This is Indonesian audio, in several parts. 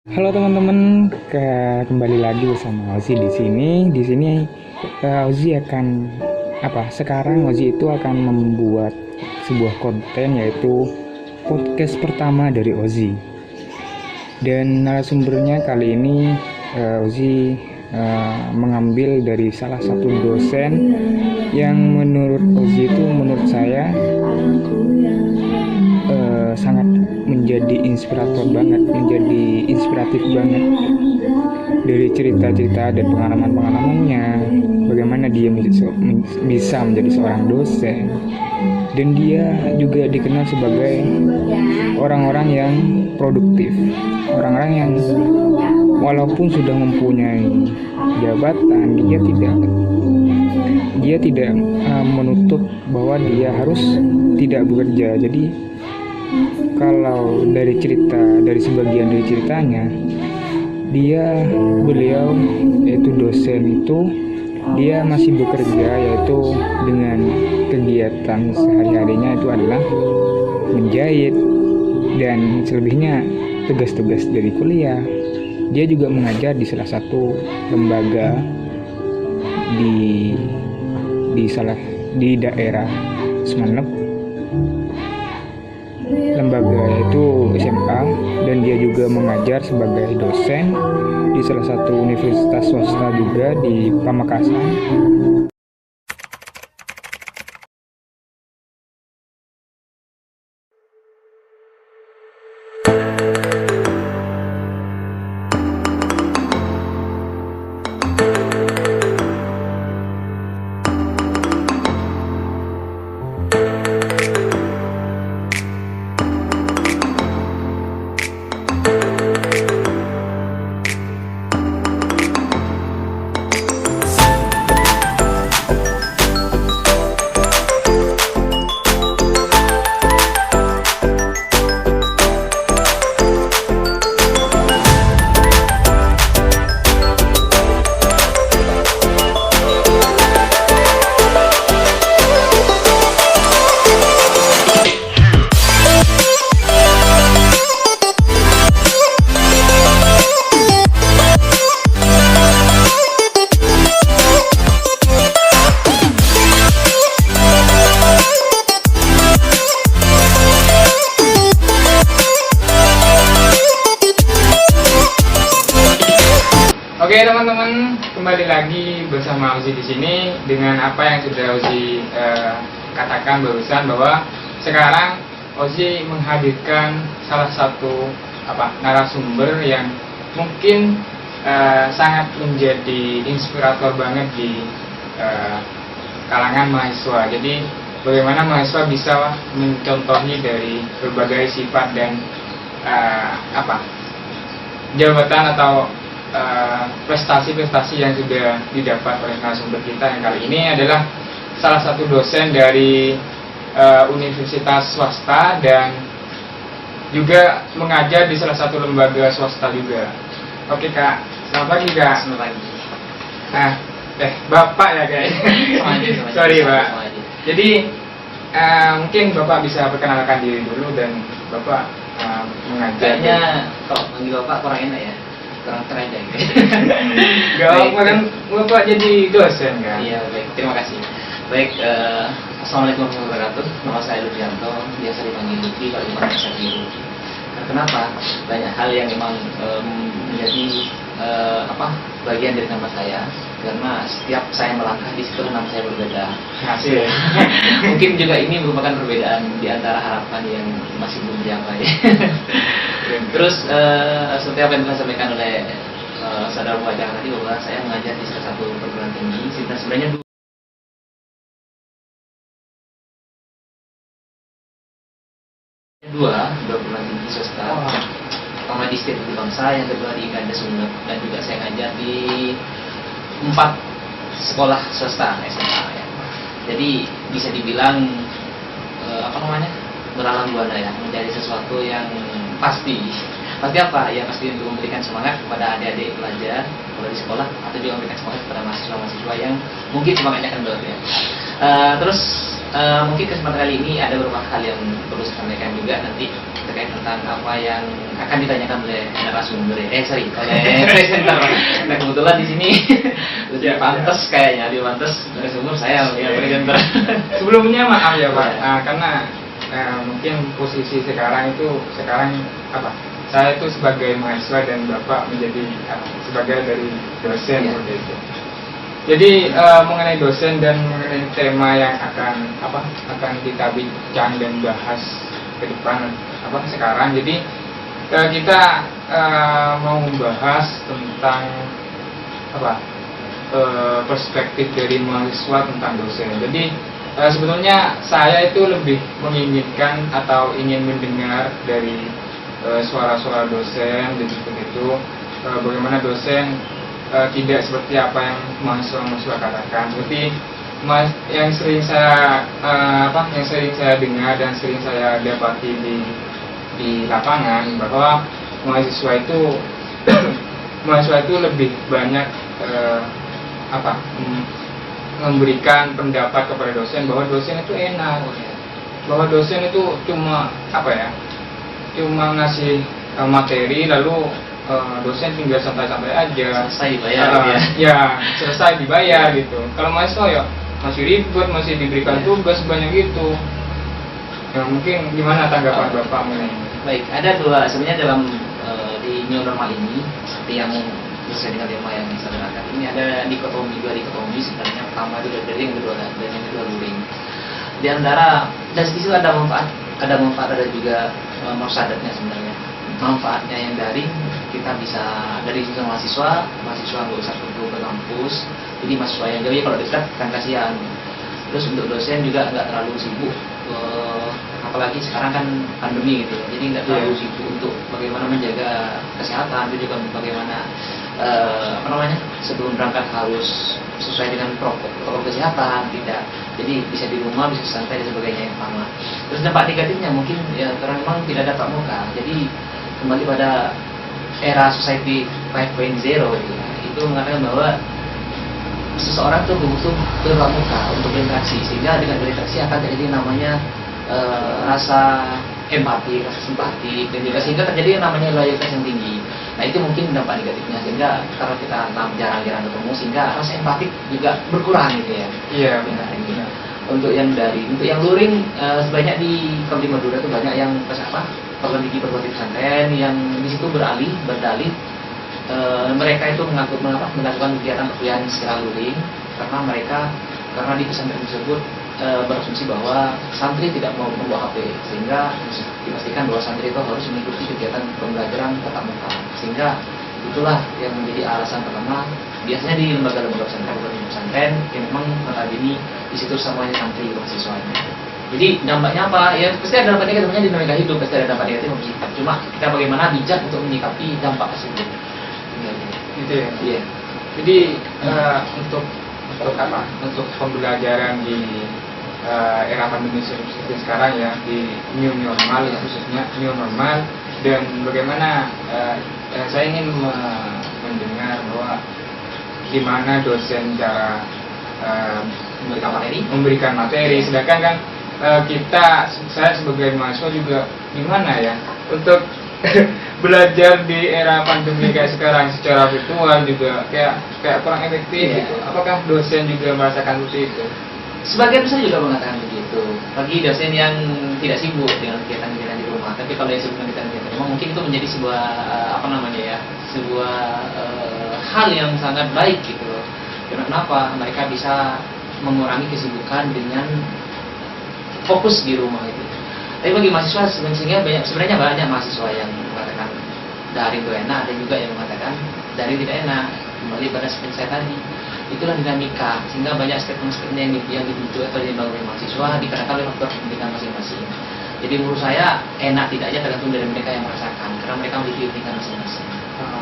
Halo teman-teman, kembali lagi bersama Ozi di sini. Ozi akan Sekarang Ozi itu akan membuat sebuah konten, yaitu podcast pertama dari Ozi. Dan narasumbernya kali ini Ozi mengambil dari salah satu dosen yang menurut Ozi itu menurut saya sangat menjadi inspiratif banget dari cerita-cerita dan pengalaman-pengalamannya, bagaimana dia bisa menjadi seorang dosen, dan dia juga dikenal sebagai orang-orang yang produktif, orang-orang yang walaupun sudah mempunyai jabatan, dia tidak menutup bahwa dia harus tidak bekerja. Jadi kalau dari sebagian dari ceritanya, beliau yaitu dosen itu, dia masih bekerja, yaitu dengan kegiatan sehari-harinya itu adalah menjahit dan selebihnya tugas-tugas dari kuliah. Dia juga mengajar di salah satu lembaga di daerah Sumeneb. Lembaga itu SMA, dan dia juga mengajar sebagai dosen di salah satu universitas swasta juga di Pamekasan. Oke teman-teman, kembali lagi bersama Ozi di sini dengan apa yang sudah Ozi katakan barusan, bahwa sekarang Ozi menghadirkan salah satu narasumber yang mungkin sangat menjadi inspirator banget di kalangan mahasiswa. Jadi bagaimana mahasiswa bisa mencontohi dari berbagai sifat dan jabatan atau prestasi-prestasi yang sudah didapat oleh narasumber kita yang kali ini adalah salah satu dosen dari universitas swasta dan juga mengajar di salah satu lembaga swasta juga. Oke Kak, selamat pagi Kak. Selamat pagi. Nah, Bapak ya guys. Sorry Pak. Jadi mungkin Bapak bisa perkenalkan diri dulu, dan Bapak mengajar. Kayaknya kalau panggil Bapak kurang enak ya, kurang keren aja gitu. Gak apa kan Bapak jadi dosen kan? Iya, baik, terima kasih. Baik, Assalamualaikum warahmatullahi wabarakatuh. Nama saya Ludianto, biasa dipanggil Lutfi kalau di Indonesia biru. Kenapa? Banyak hal yang memang menjadi bagian dari nama saya, karena setiap saya melangkah di situ nama saya berbeda. Hasil. Mungkin juga ini merupakan perbedaan di antara harapan yang masih belum dicapai. Terus seperti apa yang telah disampaikan oleh saudara pembaca tadi, bahwa saya mengajar di salah satu perguruan tinggi. Sebenarnya dua perguruan tinggi swasta. Pertama di Institut Bangsa, yang kedua di Ganda Sumeneb, dan juga saya ngajar di 4 sekolah swasta SMA ya. Jadi bisa dibilang beralam buana ya, menjadi sesuatu yang pasti apa ya, pasti untuk memberikan semangat kepada adik-adik pelajar kalau di sekolah, atau juga memberikan semangat kepada mahasiswa-mahasiswa yang mungkin semangatnya akan berbeda. Terus mungkin kesempatan kali ini ada beberapa hal yang perlu saya sampaikan juga nanti terkait tentang apa yang akan ditanyakan oleh narasumber oleh presenter. Nah kebetulan di sini lebih pantas kayaknya, lebih pantas narasumber saya ya presenter. Sebelumnya maaf ya Pak, karena mungkin posisi sekarang apa? Saya itu sebagai mahasiswa dan Bapak menjadi sebagai dari dosen seperti itu. Jadi mengenai dosen dan mengenai tema yang akan kita bincang dan bahas ke depan sekarang. Jadi kita mau membahas tentang perspektif dari mahasiswa tentang dosen. Jadi sebetulnya saya itu lebih menginginkan atau ingin mendengar dari suara-suara dosen dan seperti itu, bagaimana dosen tidak seperti apa yang mahasiswa katakan, seperti yang sering saya dengar dan sering saya dapati di lapangan, bahwa mahasiswa itu lebih banyak memberikan pendapat kepada dosen bahwa dosen itu enak, bahwa dosen itu cuma ngasih materi lalu dosen tinggal santai-santai aja, selesai dibayar selesai dibayar gitu. Kalau mahasiswa ya masih ribet, masih diberikan tugas banyak gitu. Ya, mungkin gimana tanggapan Bapak mengenai ini? Baik, ada dua sebenarnya dalam di new normal ini, seperti yang sesuai dengan tema yang saya terangkan ini, ada dua dikotomi sebenarnya. Pertama itu dari yang kedua dan yang kedua luring. Di antara dan di situ ada manfaat ada juga mafsadatnya sebenarnya. Manfaatnya yang daring, kita bisa dari sisi mahasiswa nggak usah perlu ke kampus, jadi mahasiswa yang jauh ya kalau dekat kan kasihan. Terus untuk dosen juga nggak terlalu sibuk, apalagi sekarang kan pandemi gitu ya, jadi nggak terlalu sibuk untuk bagaimana menjaga kesehatan, itu juga bagaimana sebelum berangkat harus sesuai dengan protokol kesehatan, tidak, jadi bisa di rumah, bisa santai dan sebagainya yang sama. Terus dampak negatifnya mungkin ya karena memang tidak ada tatap muka, jadi kembali pada era society 5.0 gitu, itu mengatakan bahwa seseorang tuh butuh tatap muka untuk berinteraksi, sehingga dengan berinteraksi akan terjadi namanya rasa empati, rasa simpati, dan juga sehingga terjadi yang namanya loyalitas yang tinggi. Nah itu mungkin dampak negatifnya, sehingga kalau kita jarang-jarang ketemu, sehingga rasa empatik juga berkurang gitu ya. Iya benar. Untuk yang luring, sebanyak di Kabupaten Madura itu banyak yang perguruan tinggi pesantren yang di situ berdalih mereka itu melakukan kegiatan perkuliahan secara luring karena di pesantren tersebut berasumsi bahwa santri tidak mau membawa HP, sehingga dipastikan bahwa santri itu harus mengikuti kegiatan pembelajaran tatap muka, sehingga itulah yang menjadi alasan pertama. Biasanya di lembaga-lembaga pesantren yang memang notabene di situ semuanya santri mahasiswanya. Jadi dampaknya apa? Ya pasti ada dampak negatifnya, dinamika hidup pasti ada dampak negatif dan positif. Cuma kita bagaimana bijak untuk menyikapi dampak tersebut. Gitu ya. Iya. Jadi untuk pembelajaran di era pandemi seperti sekarang ya, di new normal ya, khususnya new normal, dan bagaimana saya ingin mendengar bahwa di mana dosen cara memberikan materi, sedangkan kan saya sebagai mahasiswa juga gimana ya untuk belajar di era pandemi kayak sekarang secara virtual juga kayak kurang efektif gitu. Apakah dosen juga merasakan seperti itu? Sebagian besar juga mengatakan begitu. Bagi dosen yang tidak sibuk dengan kegiatan-kegiatan di rumah, tapi kalau yang sibuk dengan kegiatan di rumah, mungkin itu menjadi sebuah sebuah hal yang sangat baik gitu loh. Karena kenapa? Mereka bisa mengurangi kesibukan dengan fokus di rumah itu. Tapi bagi mahasiswa sebenarnya banyak mahasiswa yang mengatakan daring itu enak, ada juga yang mengatakan daring tidak enak. Kembali pada seperti saya tadi, itulah dinamika, sehingga banyak statement-statement yang dibutuhkan atau dibangun oleh mahasiswa dikatakan oleh faktor pendidikan masing-masing. Jadi menurut saya enak tidaknya tergantung dari mereka yang merasakan, karena mereka memiliki pendidikan masing-masing.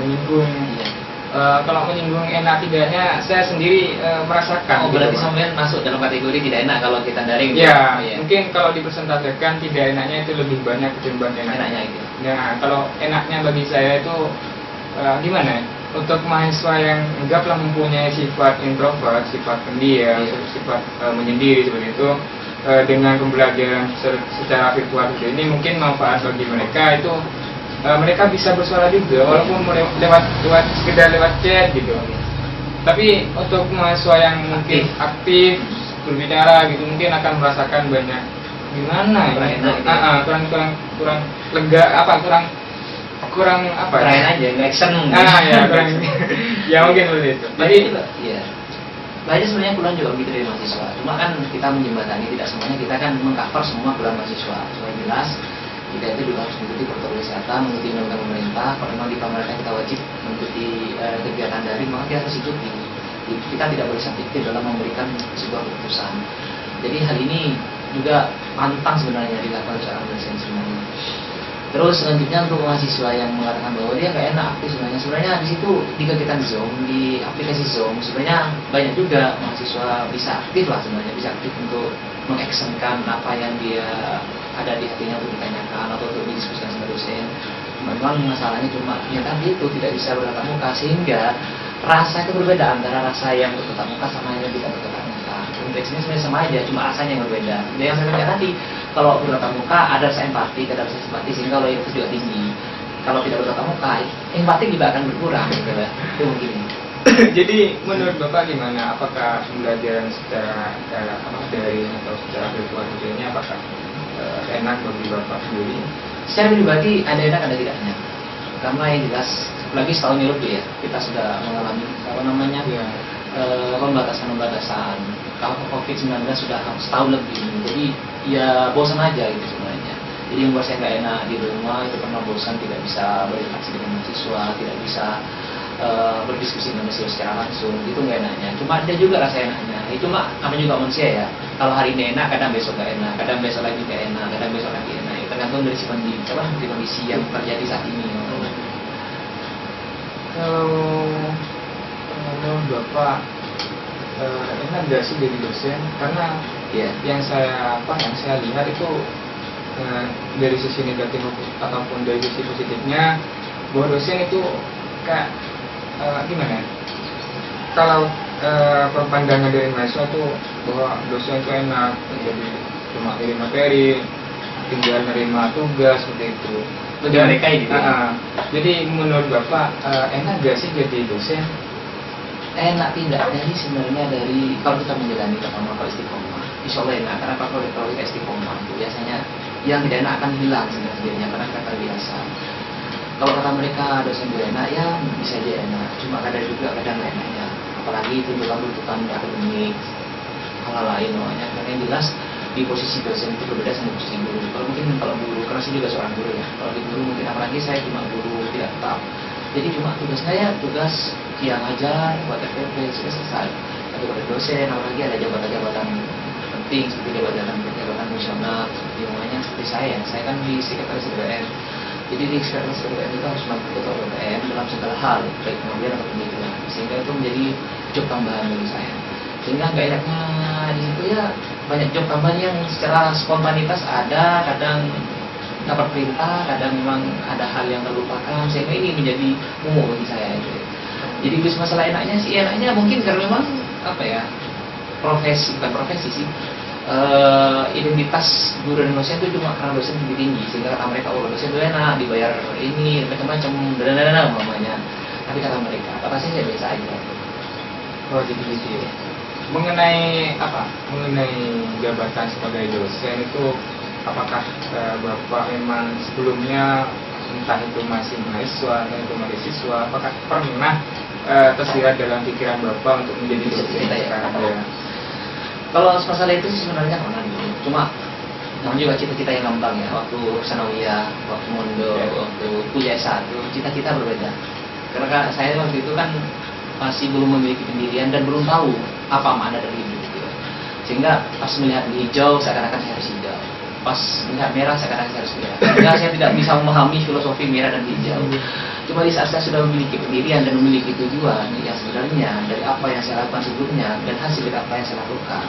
Menyinggung. Iya. Kalau menyinggung enak tidaknya, saya sendiri merasakan. Oh, berarti sampean masuk dalam kategori tidak enak kalau kita daring. Ya, mungkin kalau dipresentasikan tidak enaknya itu lebih banyak ketimbang enaknya itu. Nah, kalau enaknya bagi saya itu gimana? Untuk mahasiswa yang anggaplah mempunyai sifat introvert, sifat pendiam, sifat menyendiri seperti itu, dengan pembelajaran secara virtual ini mungkin manfaat bagi mereka itu mereka bisa bersuara juga walaupun lewat sekedar lewat chat gitu. Tapi untuk mahasiswa yang mungkin aktif berbicara gitu mungkin akan merasakan banyak gimana ya, kurang lega kurang apa keren aja, nggak action ya kurang ya mungkin seperti itu. Jadi ya banyak sebenarnya kuliah juga begitu dari mahasiswa, cuma kan kita menjembatani tidak semuanya, kita kan mengcover semua kuliah mahasiswa supaya jelas kita itu juga harus mengikuti protokol kesehatan, mengikuti undang-undang pemerintah. Kalau memang di pemerintah kita wajib mengikuti kegiatan daring, maka kita harus ikuti. Kita tidak boleh subjektif dalam memberikan sebuah keputusan. Jadi hal ini juga pantang sebenarnya dilakukan secara dosen sebenarnya. Terus selanjutnya untuk mahasiswa yang mengatakan bahwa dia nggak enak aktif sebenarnya di situ di kegiatan Zoom, di aplikasi Zoom sebenarnya banyak juga mahasiswa bisa aktif lah sebenarnya, bisa aktif untuk mengactionkan apa yang dia ada di hatinya untuk ditanyakan atau untuk didiskusikan sama dosen. Memang masalahnya cuma yang tadi itu tidak bisa bertatap muka, sehingga rasa itu berbeda antara rasa yang bertatap muka sama yang tidak bertatap muka. Konteksnya sebenarnya sama aja, cuma rasanya yang berbeda. Dan yang saya katakan tadi, kalau bertatap muka ada rasa empati, ada rasa simpati, sehingga kalau itu juga tinggi. Kalau tidak bertatap muka, empati juga akan berkurang, gitu lah. Itu mungkin. Jadi menurut Bapak gimana? Apakah pembelajaran secara daring atau secara virtual ini apakah enak bagi Bapak sendiri? Secara pribadi ada enak ada tidaknya. Karena yang jelas, lagi setahun ini lebih ya, kita sudah mengalami pembatasan. Kalau COVID-19 sudah setahun lebih, jadi ya bosan aja gitu sebenarnya. Jadi yang buat saya nggak enak di rumah itu karena bosan, tidak bisa berinteraksi dengan mahasiswa, tidak bisa berdiskusi dengan mahasiswa secara langsung, itu nggak enaknya. Cuma ada juga rasa enaknya. Itu mah namanya juga manusia ya. Kalau hari ini enak, kadang besok nggak enak, kadang besok lagi nggak enak, kadang besok lagi enak. Itu tergantung dari kondisi yang terjadi saat ini. Kalau Bapak enak nggak sih jadi dosen? Karena yang saya lihat itu dari sisi negatif ataupun dari sisi positifnya, bahwa dosen itu kayak gimana ya? Kalau pandangan dari mahasiswa tuh bahwa dosen itu enak, jadi cuma kirim materi, tinggal nerima tugas seperti itu. Mereka ini. Jadi menurut Bapak enak gak sih jadi dosen? Enak tidaknya sih sebenarnya dari kalau kita menjalani pertama kalau istiqomah, insya Allah enak. Karena kalau kita istiqomah itu biasanya yang tidak enak akan hilang sebenarnya karena kita terbiasa. Kalau kata mereka dosen itu enak, ya bisa aja enak. Cuma kadang juga kadang nggak enaknya. Apalagi tuntutan akademik, hal lain namanya. Karena yang jelas di posisi dosen itu berbeda sama posisi guru. Kalau guru, karena saya juga seorang guru ya. Kalau di guru mungkin apalagi saya cuma guru tidak tetap. Jadi cuma tugasnya ya tugas yang ngajar buat FPP sudah selesai. Tapi kalau dosen apalagi ada jabatan-jabatan penting seperti jabatan fungsional seperti namanya seperti saya kan di sekretaris BPM. Jadi di sekretaris BPM itu harus mampu ketua BPM dalam segala hal, baik pengabdian atau pendidikan. Sehingga itu menjadi job tambahan bagi saya. Sehingga nggak enaknya di situ ya banyak job tambahan yang secara spontanitas ada, kadang dapat perintah, kadang memang ada hal yang terlupakan, sehingga ini menjadi momok bagi saya. Jadi bis masalah enaknya sih, enaknya mungkin karena memang bukan profesi sih, identitas guru dan dosen itu cuma karena dosen lebih tinggi, sehingga kata mereka dosen itu enak, dibayar ini macam-macam, dan namanya. Tapi kata mereka, kata saya biasa aja. Oh jadi gitu. Mengenai jabatan sebagai dosen itu, apakah Bapak memang sebelumnya entah itu masih mahasiswa atau itu mahasiswa, apakah pernah tersirat dalam pikiran Bapak untuk menjadi dosen sekarang ya? Kalau masalah itu sih sebenarnya pernah dulu, cuma namanya juga cita-cita yang ngambang ya. Waktu sanawiyah, waktu mondok, waktu kuliah S1, cita-cita berbeda. Karena saya waktu itu kan masih belum memiliki pendirian dan belum tahu apa makna dari hidup gitu. Sehingga pas melihat hijau, seakan-akan saya harus hijau. Pas melihat merah, seakan-akan saya harus merah. Sehingga saya tidak bisa memahami filosofi merah dan hijau. Cuma di saat saya sudah memiliki pendirian dan memiliki tujuan yang sebenarnya dari apa yang saya lakukan sebelumnya dan hasil dari apa yang saya lakukan,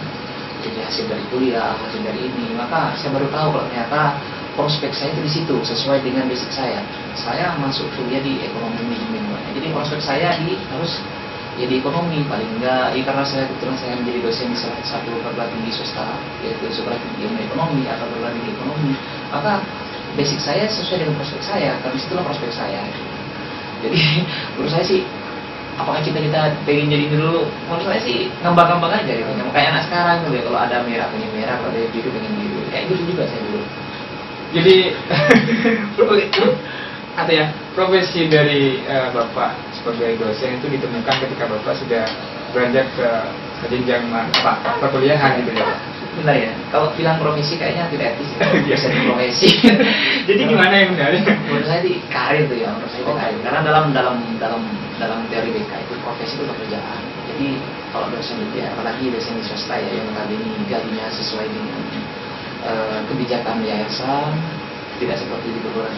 jadi hasil dari kuliah, hasil dari ini, maka saya baru tahu kalau ternyata prospek saya itu di situ sesuai dengan basic saya. Saya masuk kuliah di ekonomi manajemen, jadi prospek saya harus ya di ekonomi paling enggak, ya karena saya kebetulan saya menjadi dosen di salah satu perguruan tinggi swasta, yaitu sekolah tinggi ilmu ekonomi atau perguruan tinggi ekonomi, maka basic saya sesuai dengan prospek saya, karena situlah prospek saya. Jadi menurut saya sih, apakah kita pengen jadi ini dulu, menurut saya sih ngambang-ngambang aja gitu. Kayak anak sekarang gitu ya, kalau ada merah pengen merah, kalau ada biru pengen biru, kayak gitu juga saya dulu. Jadi atau ya, profesi dari Bapak sebagai dosen itu ditemukan ketika Bapak sudah beranjak ke jenjang perkuliahan gitu ya. Benar ya, kalau bilang profesi kayaknya tidak etis ya, biasa di profesi. Jadi gimana yang benar? Menurut saya di karir tuh ya, menurut saya itu karir. Karena dalam teori BK itu profesi itu pekerjaan. Jadi kalau dosen itu ya, apalagi dosen di swasta ya, yang notabene gajinya sesuai dengan kebijakan yayasan, tidak seperti di perguruan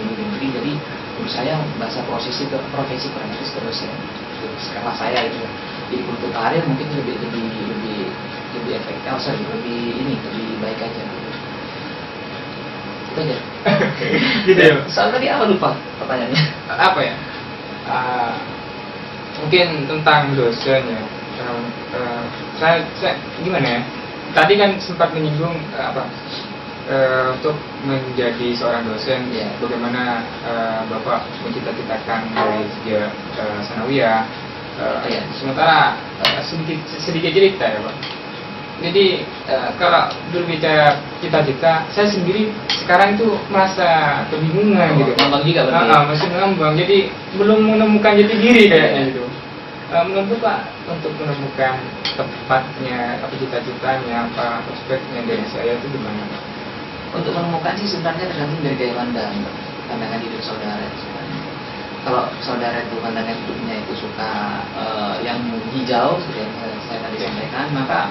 tinggi negeri. Jadi menurut saya bahasa profesi kurang etis terus ya. Sekarang saya itu. Jadi untuk karir mungkin lebih efektif, lebih baik aja. Itu aja. Gitu ya. Soal tadi apa lupa pertanyaannya? Apa ya? Mungkin tentang dosen ya. Saya gimana ya? Tadi kan sempat menyinggung untuk menjadi seorang dosen, Ya. bagaimana Bapak mencita-citakan dari sejak sanawiyah. Ya. Sementara sedikit cerita ya Pak. Jadi kalau berbicara cita-cita, saya sendiri sekarang itu merasa kebingungan gitu. Ngambang juga berarti. Masih ngambang, jadi belum menemukan jati diri kayaknya gitu. Menurut Pak, untuk menemukan tepatnya apa cita-citanya, apa prospeknya dari saya itu gimana Pak? Untuk menemukan sih sebenarnya tergantung dari gaya pandangan hidup saudara sebenarnya. Kalau saudara itu pandangan hidupnya itu suka yang hijau seperti yang saya tadi sampaikan, maka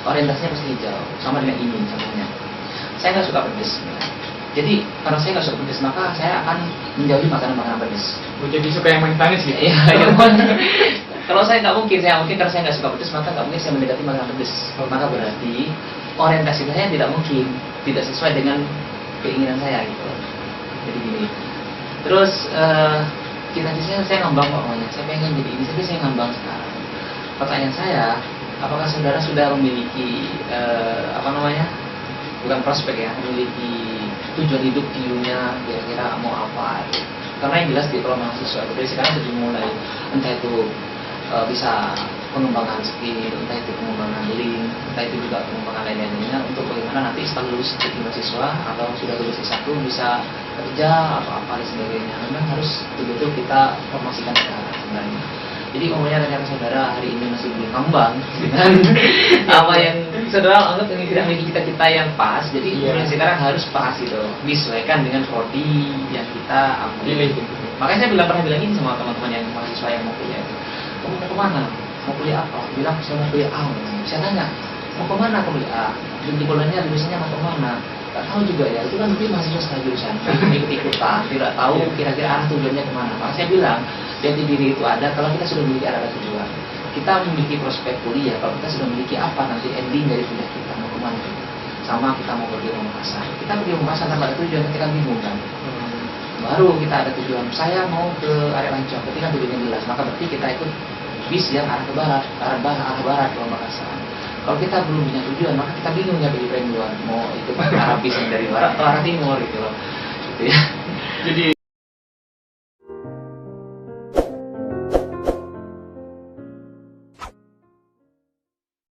orientasinya pasti hijau, sama dengan ini contohnya. Saya nggak suka pedas sebenarnya. Jadi karena saya nggak suka pedas, maka saya akan menjauhi makanan pedas. Jadi suka yang manis gitu? Iya, kalau saya nggak mungkin karena saya nggak suka pedas, maka nggak mungkin saya mendekati makanan pedas. Maka berarti orientasi saya tidak mungkin, tidak sesuai dengan keinginan saya gitu. Jadi gini. Terus cita-citanya saya ngambang kok, saya pengen jadi ini, tapi saya ngambang sekarang. Pertanyaan saya, apakah saudara sudah memiliki bukan prospek ya, memiliki tujuan hidup di dunia, kira-kira mau apa? Karena yang jelas di kalau mahasiswa dari sekarang sudah dimulai, entah itu bisa pengembangan skill, entah itu pengembangan link, entah itu juga pengembangan lain-lainnya untuk bagaimana nanti setelah lulus jadi mahasiswa atau sudah lulus S1 bisa kerja atau apa dan sebagainya. Memang harus betul-betul kita formasikan sekarang sebenarnya. Jadi umumnya rencana saudara hari ini masih belum ngambang dengan apa yang saudara anggap ini tidak memiliki cita-cita yang pas. Jadi mulai sekarang harus pas gitu, disesuaikan dengan prodi yang kita ambil. Makanya saya pernah bilang ini sama teman-teman yang mahasiswa yang mau kuliah itu, kamu mau kemana? Mau kuliah apa? Bilang saya mau kuliah A. Saya tanya, mau kemana kuliah A? Di bulannya tulisannya mau kemana? Gak tahu juga ya, itu kan mungkin mahasiswa setengah jurusan, ikut-ikutan, tidak tahu kira-kira arah tujuannya kemana. Maka saya bilang, jati diri itu ada kalau kita sudah memiliki arah tujuan. Kita memiliki prospek kuliah kalau kita sudah memiliki apa nanti ending dari kuliah kita mau kemana. Sama kita mau pergi ke Makassar. Kita pergi ke Makassar tanpa ada tujuan, kita bingung kan. Baru kita ada tujuan, saya mau ke area Ancol, berarti kan tujuannya jelas. Maka berarti kita ikut bis yang arah ke barat, arah barat ke Makassar. Kalau kita belum punya tujuan, maka kita bingung ya bagi penjual mau ikut arah bis yang dari barat atau arah timur gitu loh. Gitu ya. Jadi